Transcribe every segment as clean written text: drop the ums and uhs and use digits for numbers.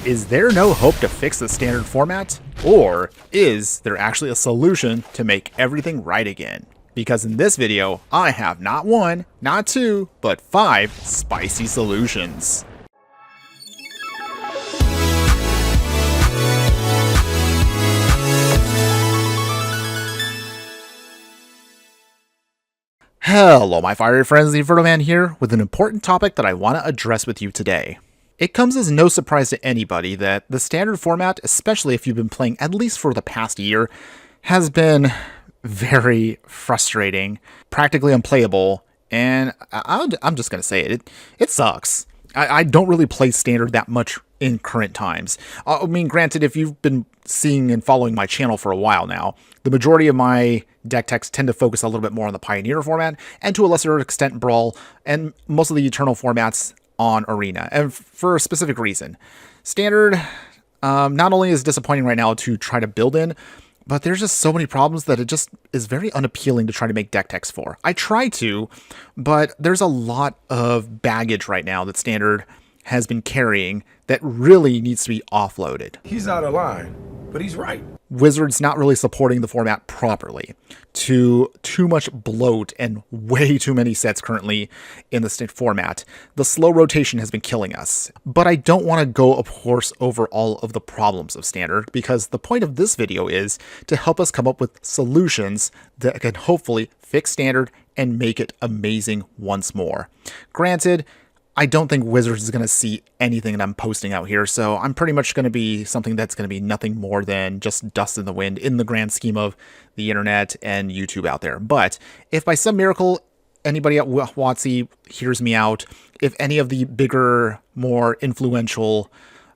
Is there no hope to fix the standard format? Or is there actually a solution to make everything right again? Because in this video, I have not one, not two, but 5 spicy solutions. Hello my fiery friends, the Infernoman here with an important topic that I want to address with you today. It comes as no surprise to anybody that the standard format, especially if you've been playing at least for the past year, has been very frustrating, practically unplayable, and I'm just going to say it, it sucks. I don't really play standard that much in current times. I mean, granted, if you've been seeing and following my channel for a while now, the majority of my deck techs tend to focus a little bit more on the Pioneer format, and to a lesser extent Brawl, and most of the Eternal formats on Arena, and for a specific reason. Standard not only is disappointing right now to try to build in, but there's just so many problems that it just is very unappealing to try to make deck techs for. I try to, but there's a lot of baggage right now that Standard has been carrying that really needs to be offloaded. He's out of line, but he's right. Wizards not really supporting the format properly, too much bloat and way too many sets currently in the standard format. The slow rotation has been killing us. But I don't want to go, of course, over all of the problems of standard, because the point of this video is to help us come up with solutions that can hopefully fix standard and make it amazing once more. Granted, I don't think Wizards is going to see anything that I'm posting out here, so I'm pretty much going to be something that's going to be nothing more than just dust in the wind in the grand scheme of the internet and YouTube out there. But if by some miracle anybody at WotC hears me out, if any of the bigger, more influential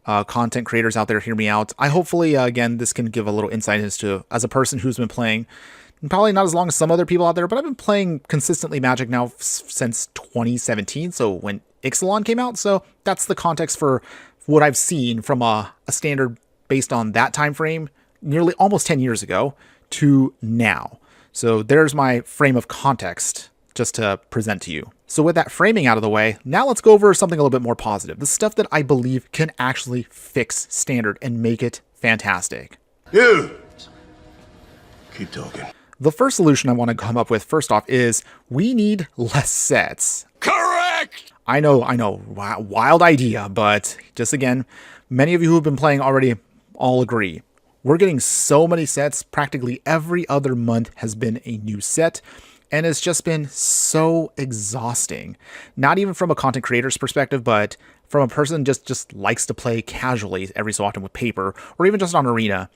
content creators out there hear me out, I hopefully, again, this can give a little insight as a person who's been playing, probably not as long as some other people out there, but I've been playing consistently Magic now since 2017, so when Ixalan came out, so that's the context for what I've seen from a standard based on that time frame, nearly almost 10 years ago to now. So there's my frame of context just to present to you. So with that framing out of the way, now let's go over something a little bit more positive. The stuff that I believe can actually fix standard and make it fantastic. You! Keep talking. The first solution I want to come up with first off is we need less sets. Correct! I know, wild idea, but just again, many of you who have been playing already all agree. We're getting so many sets, practically every other month has been a new set, and it's just been so exhausting. Not even from a content creator's perspective, but from a person just likes to play casually every so often with paper, or even just on Arena.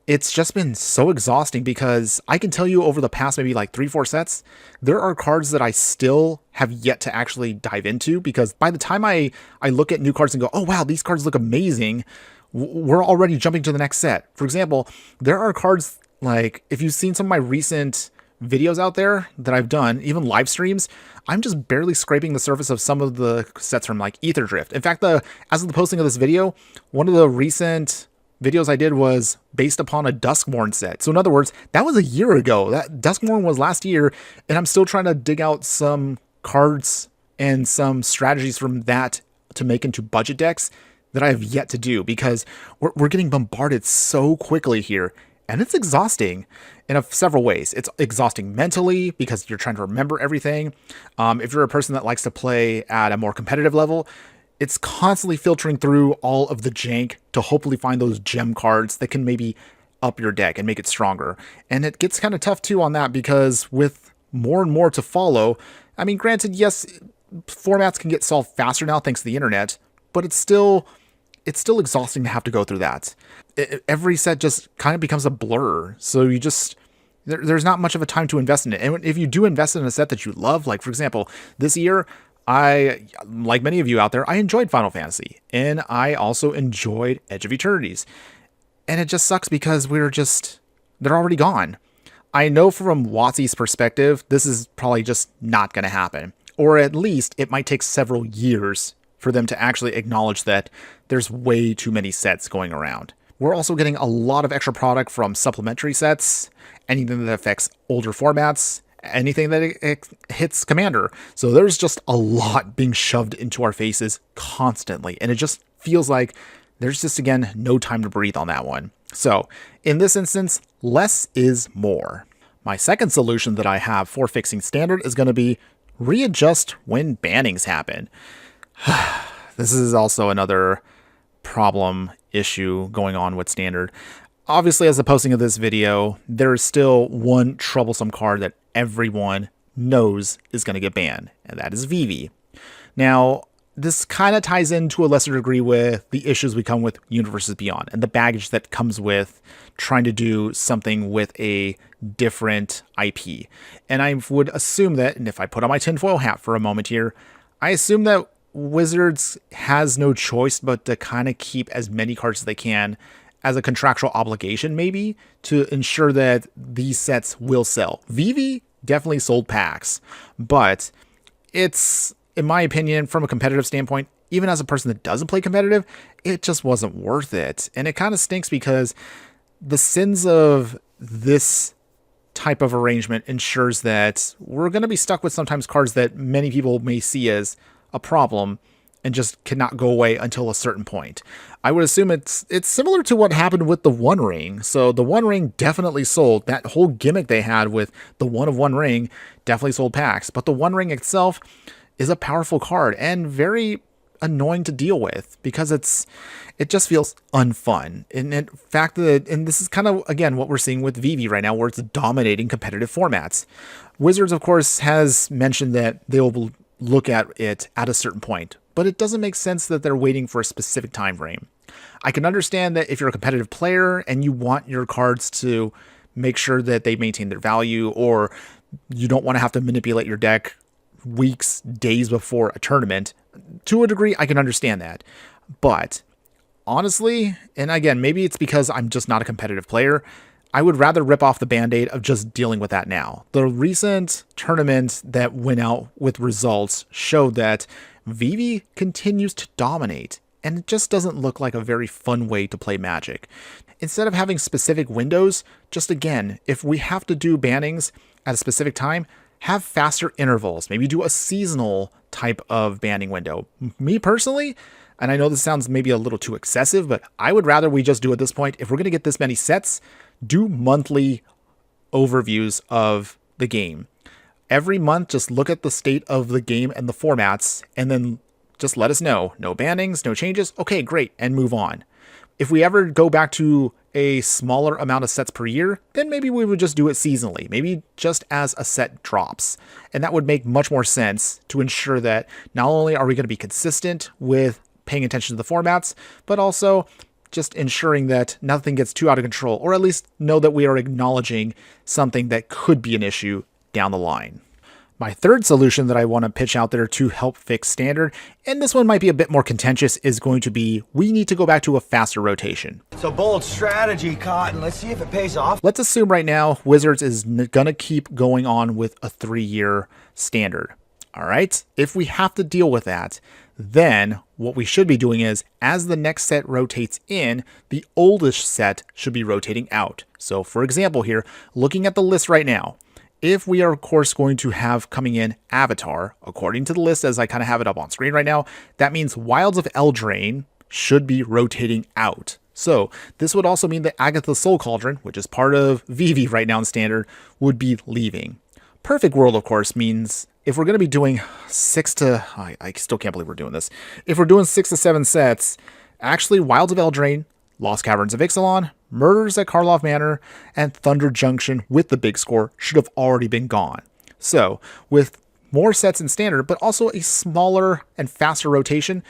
It's just been so exhausting because I can tell you over the past maybe like 3-4 sets, there are cards that I still have yet to actually dive into, because by the time I look at new cards and go, oh wow, these cards look amazing, we're already jumping to the next set. For example, there are cards like, if you've seen some of my recent videos out there that I've done, even live streams, I'm just barely scraping the surface of some of the sets from like Ether Drift. In fact, as of the posting of this video, one of the recent videos I did was based upon a Duskmourn set. So in other words, that was a year ago. That Duskmourn was last year, and I'm still trying to dig out some cards and some strategies from that to make into budget decks that I have yet to do, because we're getting bombarded so quickly here, and it's exhausting in several ways. It's exhausting mentally because you're trying to remember everything. If you're a person that likes to play at a more competitive level, it's constantly filtering through all of the jank to hopefully find those gem cards that can maybe up your deck and make it stronger. And it gets kind of tough too on that, because with more and more to follow, I mean, granted, yes, formats can get solved faster now thanks to the internet, but it's still exhausting to have to go through that. Every set just kind of becomes a blur. So you just, there's not much of a time to invest in it. And if you do invest in a set that you love, like for example, this year, like many of you out there, I enjoyed Final Fantasy, and I also enjoyed Edge of Eternities. And it just sucks because they're already gone. I know from WotC's perspective, this is probably just not going to happen. Or at least it might take several years for them to actually acknowledge that there's way too many sets going around. We're also getting a lot of extra product from supplementary sets, anything that affects older formats, anything that it hits Commander. So there's just a lot being shoved into our faces constantly. And it just feels like there's just, again, no time to breathe on that one. So in this instance, less is more. My second solution that I have for fixing standard is going to be readjust when bannings happen. This is also another problem issue going on with standard. Obviously, as the posting of this video, there is still one troublesome card that everyone knows is going to get banned, and that is Vivi. Now, this kind of ties in to a lesser degree with the issues we come with Universes Beyond and the baggage that comes with trying to do something with a different IP. And I would assume that, and if I put on my tinfoil hat for a moment here, I assume that Wizards has no choice but to kind of keep as many cards as they can as a contractual obligation, maybe, to ensure that these sets will sell. Vivi definitely sold packs, but it's, in my opinion, from a competitive standpoint, even as a person that doesn't play competitive, it just wasn't worth it. And it kind of stinks because the sins of this type of arrangement ensures that we're going to be stuck with sometimes cards that many people may see as a problem and just cannot go away until a certain point. I would assume it's similar to what happened with the One Ring. So the One Ring definitely sold. That whole gimmick they had with the One of One Ring definitely sold packs. But the One Ring itself is a powerful card and very annoying to deal with because it just feels unfun. And in fact, and this is kind of, again, what we're seeing with Vivi right now, where it's dominating competitive formats. Wizards, of course, has mentioned that they will look at it at a certain point, but it doesn't make sense that they're waiting for a specific time frame. I can understand that if you're a competitive player and you want your cards to make sure that they maintain their value, or you don't want to have to manipulate your deck weeks, days before a tournament, to a degree, I can understand that. But honestly, and again, maybe it's because I'm just not a competitive player, I would rather rip off the Band-Aid of just dealing with that now. The recent tournament that went out with results showed that Vivi continues to dominate, and it just doesn't look like a very fun way to play Magic. Instead of having specific windows, just again, if we have to do bannings at a specific time, have faster intervals. Maybe do a seasonal type of banning window. Me personally, and I know this sounds maybe a little too excessive, but I would rather we just do at this point, if we're going to get this many sets, do monthly overviews of the game. Every month, just look at the state of the game and the formats, and then just let us know. No bannings, no changes. Okay, great, and move on. If we ever go back to a smaller amount of sets per year, then maybe we would just do it seasonally, maybe just as a set drops. And that would make much more sense to ensure that not only are we going to be consistent with paying attention to the formats, but also just ensuring that nothing gets too out of control, or at least know that we are acknowledging something that could be an issue down the line. My third solution that I want to pitch out there to help fix standard, and this one might be a bit more contentious, is going to be we need to go back to a faster rotation. It's a bold strategy, Cotton. Let's see if it pays off. Let's assume right now Wizards is going to keep going on with a 3-year standard. All right? If we have to deal with that, then what we should be doing is, as the next set rotates in, the oldest set should be rotating out. So for example here, looking at the list right now, if we are, of course, going to have coming in Avatar, according to the list as I kind of have it up on screen right now, that means Wilds of Eldraine should be rotating out. So this would also mean that Agatha's Soul Cauldron, which is part of Vivi right now in Standard, would be leaving. Perfect World, of course, means if we're going to be doing I still can't believe we're doing this. If we're doing 6 to 7 sets, actually Wilds of Eldraine, Lost Caverns of Ixalan, Murders at Karlov Manor, and Thunder Junction with the big score should have already been gone. So with more sets in Standard, but also a smaller and faster rotation,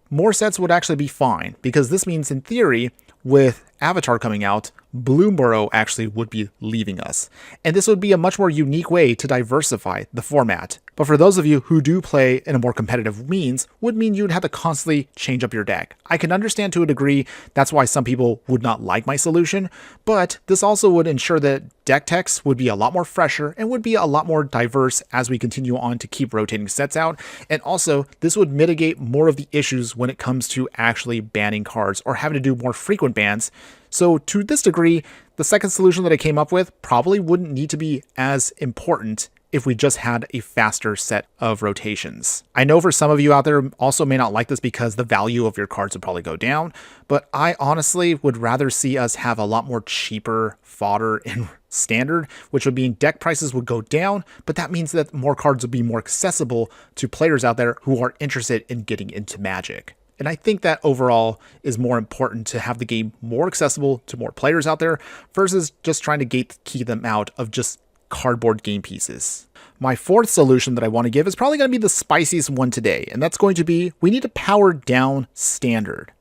more sets would actually be fine, because this means in theory, with Avatar coming out, Bloomborough actually would be leaving us. And this would be a much more unique way to diversify the format. But for those of you who do play in a more competitive means, would mean you'd have to constantly change up your deck. I can understand to a degree that's why some people would not like my solution, but this also would ensure that deck techs would be a lot more fresher and would be a lot more diverse as we continue on to keep rotating sets out. And also, this would mitigate more of the issues when it comes to actually banning cards or having to do more frequent bans. So to this degree, the second solution that I came up with probably wouldn't need to be as important if we just had a faster set of rotations. I know for some of you out there also may not like this because the value of your cards would probably go down, but I honestly would rather see us have a lot more cheaper fodder in standard, which would mean deck prices would go down, but that means that more cards would be more accessible to players out there who are interested in getting into Magic. And I think that overall is more important to have the game more accessible to more players out there versus just trying to gatekeep them out of just cardboard game pieces. My fourth solution that I want to give is probably going to be the spiciest one today, and that's going to be we need to power down standard.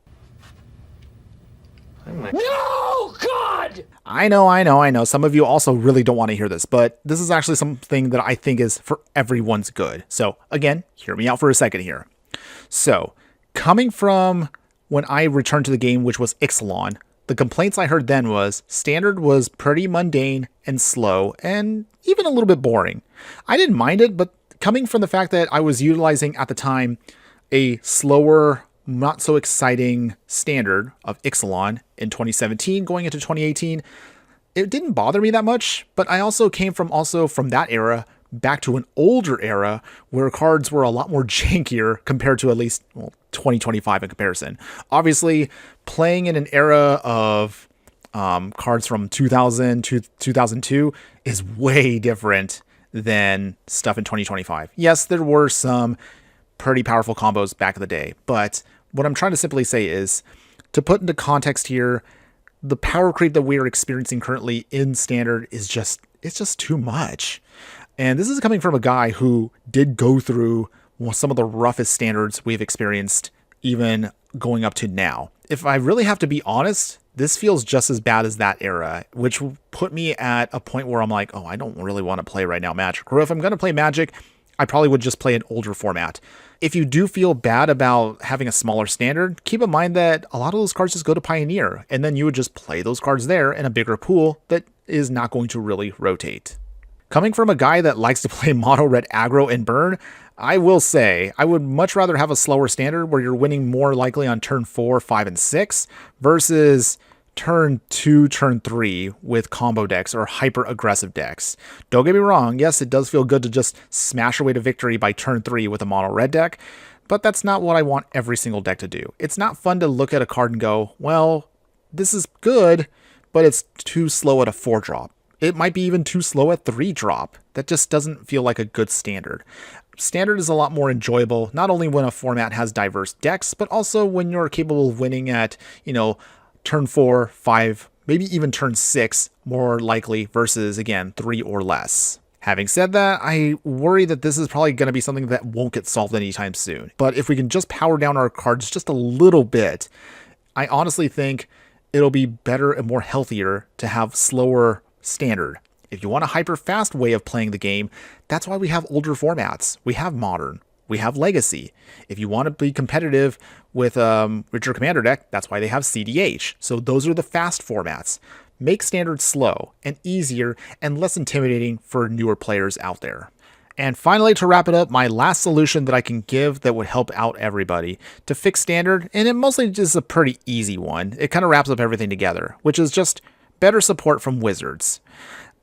No, God! I know. Some of you also really don't want to hear this, but this is actually something that I think is for everyone's good. So again, hear me out for a second here. So coming from when I returned to the game, which was Ixalan, the complaints I heard then was standard was pretty mundane and slow and even a little bit boring. I didn't mind it, but coming from the fact that I was utilizing at the time a slower, not so exciting standard of Ixalan in 2017 going into 2018, it didn't bother me that much, but I also came from that era back to an older era where cards were a lot more jankier compared to at least 2025 in comparison. Obviously, playing in an era of cards from 2000 to 2002 is way different than stuff in 2025. Yes, there were some pretty powerful combos back in the day, but what I'm trying to simply say is, to put into context here, the power creep that we are experiencing currently in standard is just too much. And this is coming from a guy who did go through some of the roughest standards we've experienced, even going up to now. If I really have to be honest, this feels just as bad as that era, which put me at a point where I'm like, oh, I don't really want to play right now Magic. Or if I'm going to play Magic, I probably would just play an older format. If you do feel bad about having a smaller standard, keep in mind that a lot of those cards just go to Pioneer, and then you would just play those cards there in a bigger pool that is not going to really rotate. Coming from a guy that likes to play mono red aggro and burn, I will say I would much rather have a slower standard where you're winning more likely on turn 4, 5, and 6 versus turn 2, turn 3 with combo decks or hyper aggressive decks. Don't get me wrong, yes, it does feel good to just smash away to victory by turn 3 with a mono red deck, but that's not what I want every single deck to do. It's not fun to look at a card and go, well, this is good, but it's too slow at a 4-drop. It might be even too slow at 3-drop. That just doesn't feel like a good standard. Standard is a lot more enjoyable, not only when a format has diverse decks, but also when you're capable of winning at, turn 4, 5, maybe even turn 6, more likely, versus, again, 3 or less. Having said that, I worry that this is probably going to be something that won't get solved anytime soon. But if we can just power down our cards just a little bit, I honestly think it'll be better and more healthier to have slower standard. If you want a hyper fast way of playing the game, that's why we have older formats. We have modern. We have legacy. If you want to be competitive with your commander deck, that's why they have CDH. So those are the fast formats. Make standard slow and easier and less intimidating for newer players out there. And finally, to wrap it up, my last solution that I can give that would help out everybody to fix standard, and it mostly just a pretty easy one. It kind of wraps up everything together, which is just better support from Wizards.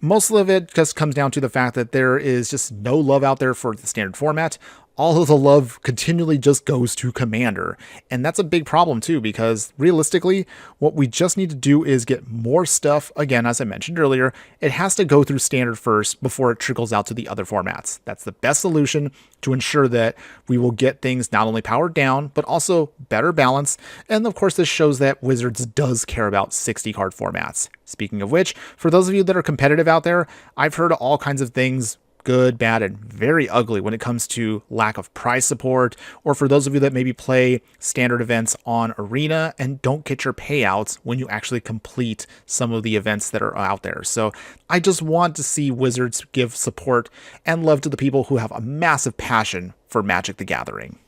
Most of it just comes down to the fact that there is just no love out there for the standard format. All of the love continually just goes to Commander. And that's a big problem too, because realistically, what we just need to do is get more stuff. Again, as I mentioned earlier, it has to go through Standard first before it trickles out to the other formats. That's the best solution to ensure that we will get things not only powered down, but also better balance. And of course, this shows that Wizards does care about 60 card formats. Speaking of which, for those of you that are competitive out there, I've heard all kinds of things, good, bad, and very ugly when it comes to lack of prize support, or for those of you that maybe play standard events on Arena and don't get your payouts when you actually complete some of the events that are out there. So I just want to see Wizards give support and love to the people who have a massive passion for Magic the Gathering.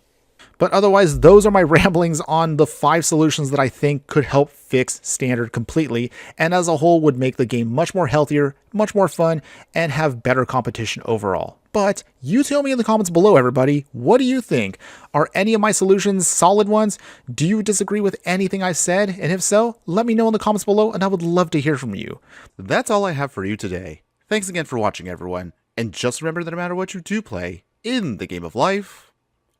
But otherwise, those are my ramblings on the 5 solutions that I think could help fix Standard completely, and as a whole would make the game much more healthier, much more fun, and have better competition overall. But you tell me in the comments below, everybody, what do you think? Are any of my solutions solid ones? Do you disagree with anything I said? And if so, let me know in the comments below, and I would love to hear from you. That's all I have for you today. Thanks again for watching, everyone. And just remember that no matter what you do play in the game of life,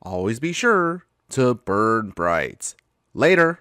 always be sure to burn bright. Later.